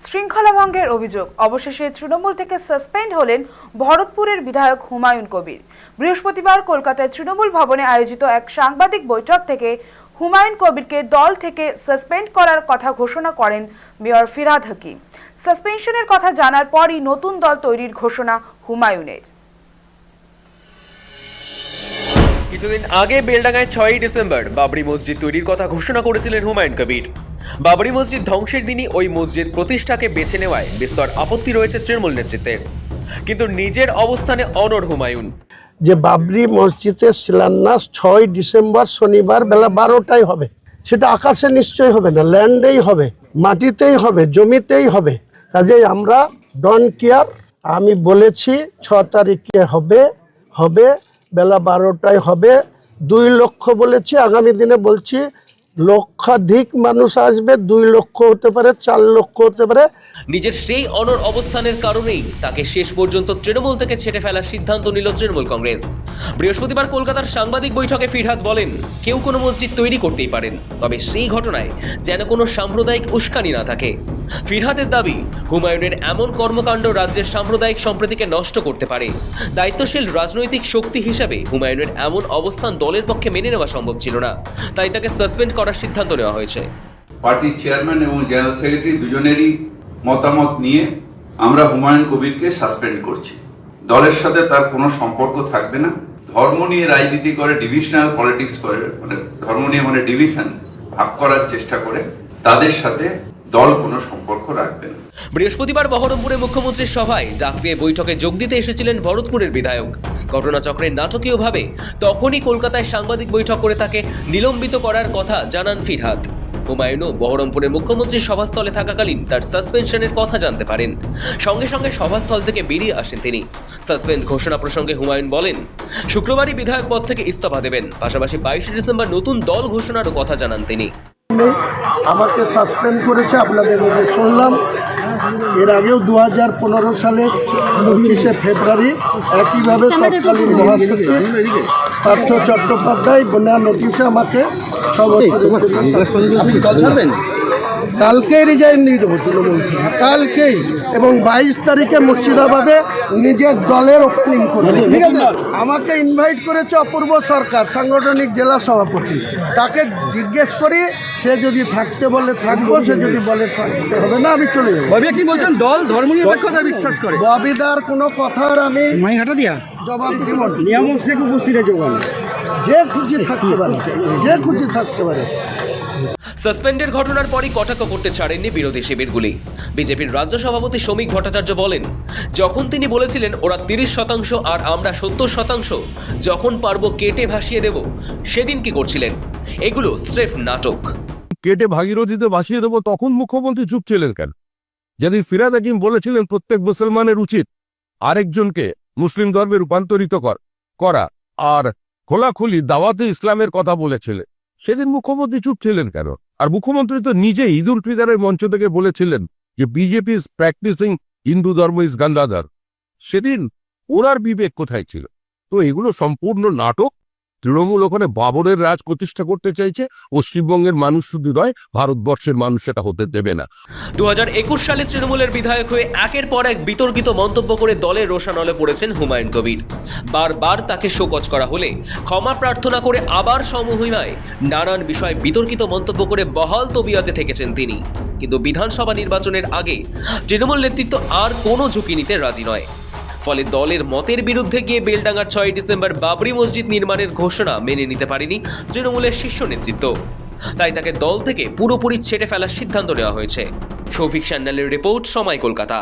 শৃঙ্খলা ভঙ্গের অভিযোগ অবশেষে তৃণমূল থেকে সাসপেন্ড হলেন ভরতপুরের বিধায়ক হুমায়ুন কবির। বৃহস্পতিবার কলকাতায় তৃণমূল ভবনে আয়োজিত এক সাংবাদিক বৈঠক থেকে হুমায়ুন কবিরকে দল থেকে সাসপেন্ড করার কথা ঘোষণা করেন মেয়র ফিরহাদ হাকিম। সাসপেনশনের কথা জানার পরই নতুন দল তৈরির ঘোষণা হুমায়ুনের। কিছুদিন আগে বেলডাঙ্গায় 6ই ডিসেম্বর বাবরি মসজিদ তৈরির কথা ঘোষণা করেছিলেন হুমায়ুন কবির। বাবরি মসজিদ ধ্বংসের দিনই ওই মসজিদ প্রতিষ্ঠাকে বেছে নেওয়ায় বিস্তর আপত্তি রয়েছে তৃণমূল নেতৃত্বের, কিন্তু নিজের অবস্থানে অনড় হুমায়ুন। যে বাবরি মসজিদের শিলান্যাস 6ই ডিসেম্বর শনিবার বেলা 12টায় হবে, সেটা আকাশে নিশ্চয়ই হবে না, ল্যান্ডেই হবে, মাটিতেই হবে, জমিতেই হবে। কাজেই আমরা ডোন্ট কেয়ার। আমি বলেছি 6 তারিখে হবে বেলা 12টায় হবে। 2 লক্ষ বলেছি, আগামী দিনে বলছি লক্ষাধিক মানুষ আসবে, 2 লক্ষ হতে পারে, 4 লক্ষ হতে পারে। নিজের সেই অনড় অবস্থানের কারণেই তাকে শেষ পর্যন্ত তৃণমূল থেকে ছেটে ফেলার সিদ্ধান্ত নিল তৃণমূল কংগ্রেস। বৃহস্পতিবার কলকাতার সাংবাদিক বৈঠকে ফিরহাদ বলেন, কেউ কোনো মসজিদ তৈরি করতেই পারেন, তবে সেই ঘটনায় যেন কোনো সাম্প্রদায়িক উস্কানি না থাকে। ফিরহাদের দাবি, হুমায়ুনের এমন কর্মকাণ্ড রাজ্যের সাম্প্রদায়িক সম্প্রীতিকে নষ্ট করতে পারে। দায়িত্বশীল রাজনৈতিক শক্তি হিসাবে হুমায়ুনের এমন অবস্থান দলের পক্ষে মেনে নেওয়া সম্ভব ছিল না, তাই তাকে সাসপেন্ড করার সিদ্ধান্ত নেওয়া হয়েছে। পার্টির চেয়ারম্যান এবং জেনারেল সেক্রেটারি দুজনেরই মতামত নিয়ে আমরা হুমায়ুন কবিরকে সাসপেন্ড করছি। দলের সাথে তার কোনো সম্পর্ক থাকবে না। ধর্ম নিয়ে রাজনীতি করে, ডিভিশনাল পলিটিক্স করে, মানে ধর্ম নিয়ে মানে ডিভিশন ভাগ করার চেষ্টা করে, তাদের সাথে দল কোনো সম্পর্ক রাখবে না। বৃহস্পতিবার বহরমপুরে মুখ্যমন্ত্রীর সভায় ডাক পেয়ে বৈঠকে যোগ দিতে এসেছিলেন ভরতপুরের বিধায়ক। ঘটনাচক্রের নাটকীয়ভাবে তখনই কলকাতায় সাংবাদিক বৈঠক করে তাকে নিলম্বিত করার কথা জানান ফিরহাদ। হুমায়ুনও বহরমপুরের মুখ্যমন্ত্রীর সভাস্থলে থাকাকালীন তার সাসপেনশনের কথা জানতে পারেন। সঙ্গে সঙ্গে সভাস্থল থেকে বেরিয়ে আসেন তিনি। সাসপেন্ড ঘোষণা প্রসঙ্গে হুমায়ুন বলেন, শুক্রবারই বিধায়ক পদ থেকে ইস্তফা দেবেন, পাশাপাশি 22 ডিসেম্বর নতুন দল ঘোষণারও কথা জানান তিনি। আমাকে সাসপেন্ড করেছে, আপনাদের মধ্যে শুনলাম। এর আগেও 2015 সালের 25শে ফেব্রুয়ারি একইভাবে তৎকালীন মহাসচিব পার্থ চট্টোপাধ্যায় বন্যা নোটিশে আমাকে 6 বছর কালকেই রিজাইন দিয়ে দেবো তৃণমূল থেকে, কালকেই। এবং 22 তারিখে মুর্শিদাবাদে নিজের দলের ওপেনিং করবে, ঠিক আছে? আমাকে ইনভাইট করেছে অপূর্ব সরকার, সাংগঠনিক জেলা সভাপতি। তাকে জিজ্ঞেস করি, সে যদি থাকতে বলে থাকবো, সে যদি বলে থাকতে হবে না, আমি চলে যাবো। কি বলছেন, দল ধর্মনিরপেক্ষতা বিশ্বাস করে? ববিদার কোনো কথার আমি জবাব দিব না। নিয়ামক শেখ উপস্থিত আছে, যে খুশি থাকতে পারে, যে খুশি থাকতে পারে। সাসপেন্ডের ঘটনার পরই কটাক্ষ করতে ছাড়েননি বিরোধী শিবিরগুলি। বিজেপির রাজ্য সভাপতি শ্রমিক ভট্টাচার্য বলেন, যখন তিনি বলেছিলেন ওরা 30% আর আমরা 70%, যখন পারবো কেটে ভাসিয়ে দেব, সেদিন কি করছিলেন? এগুলো স্রেফ নাটক। কেটে ভাগীরথীতে ভাসিয়ে দেবো, তখন মুখ্যমন্ত্রী চুপ ছিলেন কেন? যেদিন ফিরহাদ হাকিম বলেছিলেন প্রত্যেক মুসলমানের উচিত আরেকজনকে মুসলিম ধর্মে রূপান্তরিত করা আর খোলাখুলি দাওয়াতে ইসলামের কথা বলেছিলেন, সেদিন মুখ্যমন্ত্রী চুপ ছিলেন কেন? আর মুখ্যমন্ত্রী তো নিজেই ঈদ উল ফিতরের মঞ্চ থেকে বলেছিলেন যে বিজেপি ইজ প্র্যাকটিসিং হিন্দু ধর্ম ইজ গান্ধাধর। সেদিন ওনার বিবেক কোথায় ছিল? তো এগুলো সম্পূর্ণ নাটক। তৃণমূল ওখানে বাবরের রাজ প্রতিষ্ঠা করতে চাইছে। পশ্চিমবঙ্গের মানুষ শুধু নয়, ভারতবর্ষের মানুষ সেটা হতে দেবে না। 2021 সালে তৃণমূলের বিধায়ক হয়ে একের পর এক বিতর্কিত মন্তব্য করে দলের রোষানলে পড়েছেন হুমায়ুন কবির। বারবার তাকে শোকজ করা হলে ক্ষমা প্রার্থনা করে আবার সমমহিমায় নানান বিষয়ে বিতর্কিত মন্তব্য করে বহাল তবিয়তে থেকেছেন তিনি। কিন্তু বিধানসভা নির্বাচনের আগে তৃণমূল নেতৃত্ব আর কোনো ঝুঁকি নিতে রাজি নয়। ফলে দলের মতের বিরুদ্ধে গিয়ে বেলডাঙ্গার 6ই ডিসেম্বর বাবরি মসজিদ নির্মাণের ঘোষণা মেনে নিতে পারেনি তৃণমূলের শীর্ষ নেতৃত্ব। তাই তাকে দল থেকে পুরোপুরি ছেটে ফেলার সিদ্ধান্ত নেওয়া হয়েছে। শৌভিক সান্যালের রিপোর্ট, সময়, কলকাতা।